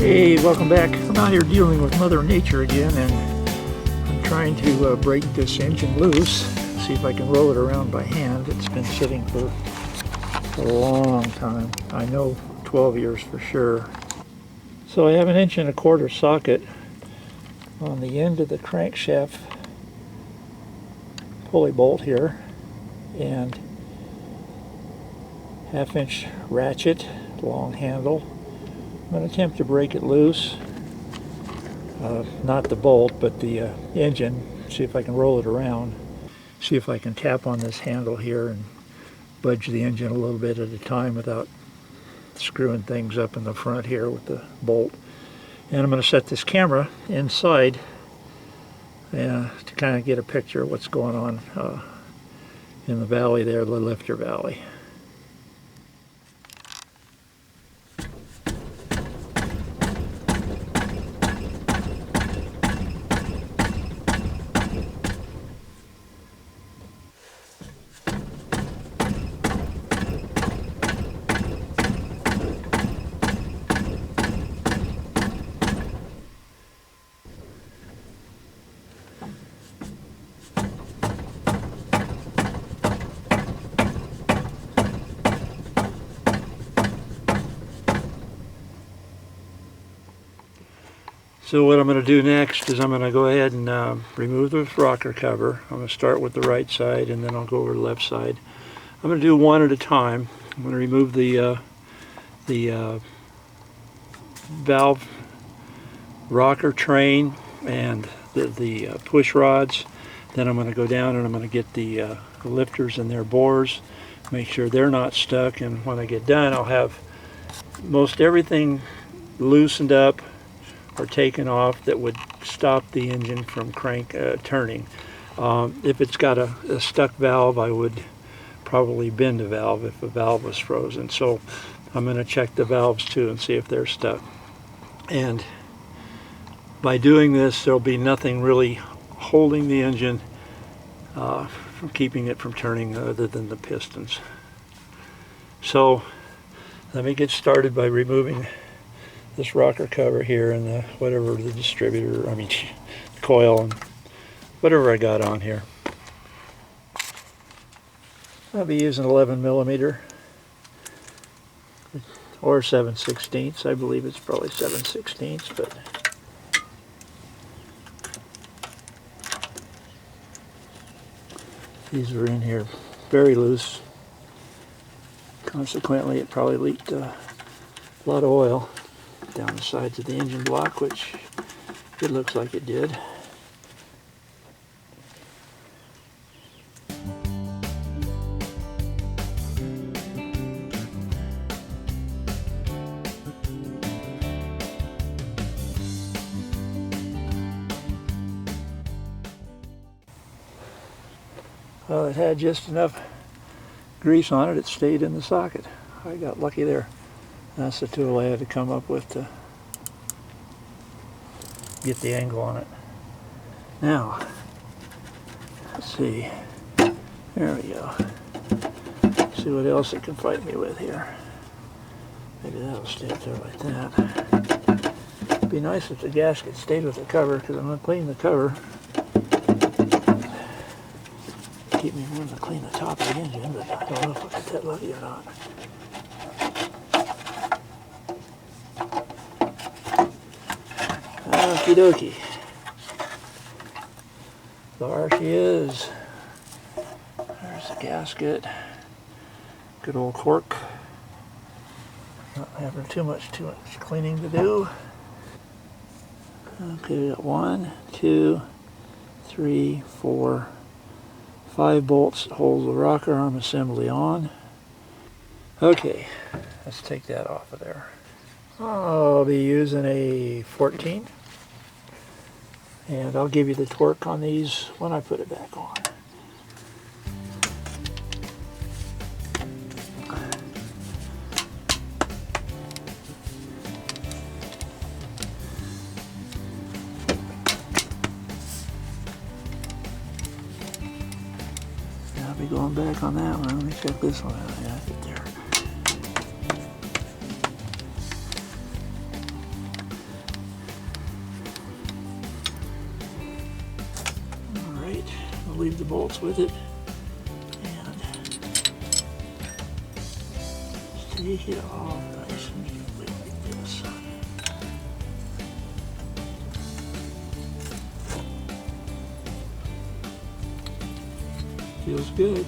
Hey, welcome back. I'm out here dealing with Mother Nature again, and I'm trying to break this engine loose, see if I can roll it around by hand. It's been sitting for a long time. I know 12 years for sure. So I have an 1.25 inch socket on the end of the crankshaft pulley bolt here, and 1/2 inch ratchet, long handle. I'm going to attempt to break it loose, not the bolt, but the engine, see if I can roll it around, see if I can tap on this handle here and budge the engine a little bit at a time without screwing things up in the front here with the bolt. And I'm going to set this camera inside to kind of get a picture of what's going on in the valley there, the lifter valley. So what I'm going to do next is I'm going to go ahead and remove the rocker cover. I'm going to start with the right side and then I'll go over the left side. I'm going to do one at a time. I'm going to remove the valve rocker train and the push rods. Then I'm going to go down and I'm going to get the lifters and their bores, make sure they're not stuck, and when I get done I'll have most everything loosened up or taken off that would stop the engine from turning. If it's got a stuck valve, I would probably bend a valve if a valve was frozen. So I'm going to check the valves too and see if they're stuck. And by doing this, there'll be nothing really holding the engine from keeping it from turning other than the pistons. So let me get started by removing this rocker cover here and the coil and whatever I got on here. I'll be using 11mm or 7/16. I believe it's probably 7/16, but these are in here very loose. Consequently, it probably leaked a lot of oil down the sides of the engine block, which it looks like it did. Well, it had just enough grease on it, it stayed in the socket. I got lucky there. That's the tool I had to come up with to get the angle on it. Now, let's see. There we go. See what else it can fight me with here. Maybe that'll stay up there like that. It'd be nice if the gasket stayed with the cover, because I'm going to clean the cover. Keep me wanting to clean the top of the engine, but I don't know if I'll get that lucky or not. Okie dokie. There she is. There's the gasket. Good old cork. Not having too much cleaning to do. Okay, we got 1, 2, 3, 4, 5 bolts that hold the rocker arm assembly on. Okay, let's take that off of there. I'll be using a 14. And I'll give you the torque on these when I put it back on. I'll be going back on that one. Let me check this one out. Yeah, I get there. leave the bolts with it. And take it off nice and gently like this. Feels good.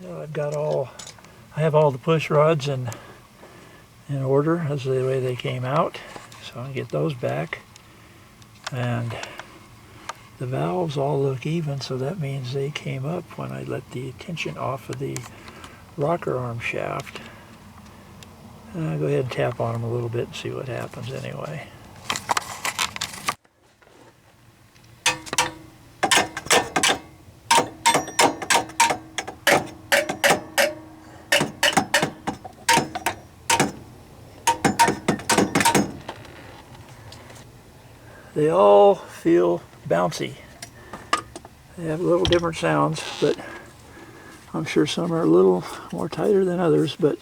Now I have all the push rods in order as the way they came out, so I'll get those back. And the valves all look even, so that means they came up when I let the tension off of the rocker arm shaft. And I'll go ahead and tap on them a little bit and see what happens anyway. They all feel bouncy. They have little different sounds, but I'm sure some are a little more tighter than others, but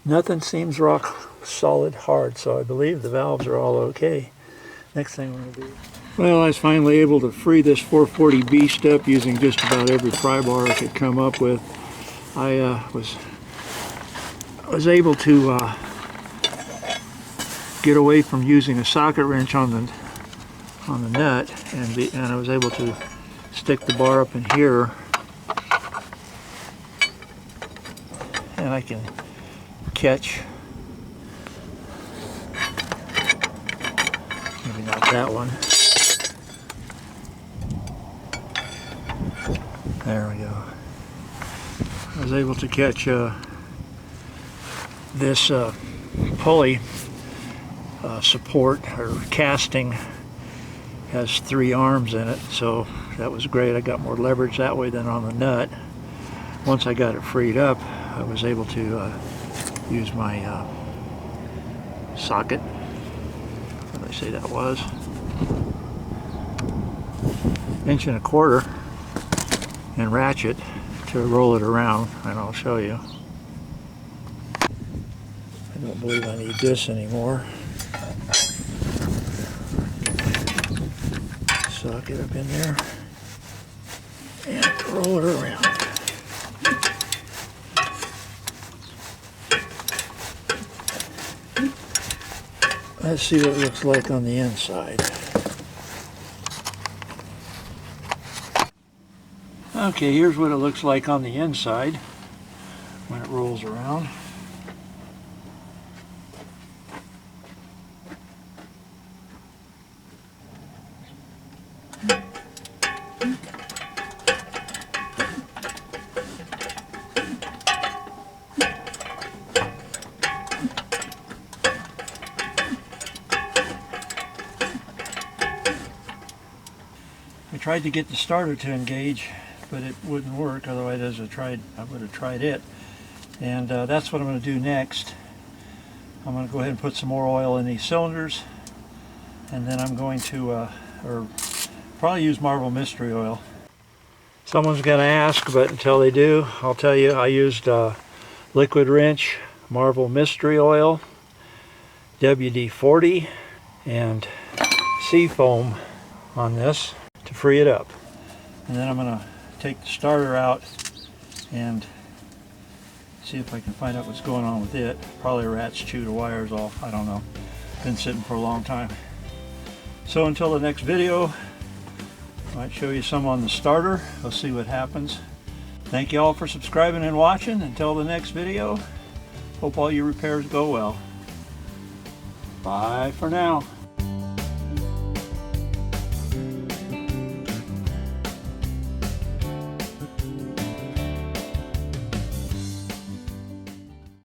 nothing seems rock solid hard, so I believe the valves are all okay. Next thing we're going to do. Well, I was finally able to free this 440 beast up using just about every pry bar I could come up with. I was able to get away from using a socket wrench on the nut, and I was able to stick the bar up in here, and I can catch, maybe not that one, there we go. I was able to catch this pulley support or casting. Has 3 arms in it, so that was great. I got more leverage that way than on the nut. Once I got it freed up, I was able to use my socket, what did I say that was? 1.25 inch, and ratchet to roll it around, and I'll show you. I don't believe I need this anymore. Socket up in there and roll it around. Let's see what it looks like on the inside. Okay, here's what it looks like on the inside when it rolls around. I tried to get the starter to engage, but it wouldn't work. Otherwise, I would have tried it. And that's what I'm going to do next. I'm going to go ahead and put some more oil in these cylinders, and then I'm going to probably use Marvel Mystery Oil. Someone's going to ask, but until they do, I'll tell you I used Liquid Wrench, Marvel Mystery Oil, WD-40, and Seafoam on this to free it up. And then I'm going to take the starter out and see if I can find out what's going on with it. Probably a rat's chewed the wires off, I don't know. Been sitting for a long time. So until the next video, I might show you some on the starter. We'll see what happens. Thank you all for subscribing and watching. Until the next video, hope all your repairs go well. Bye for now.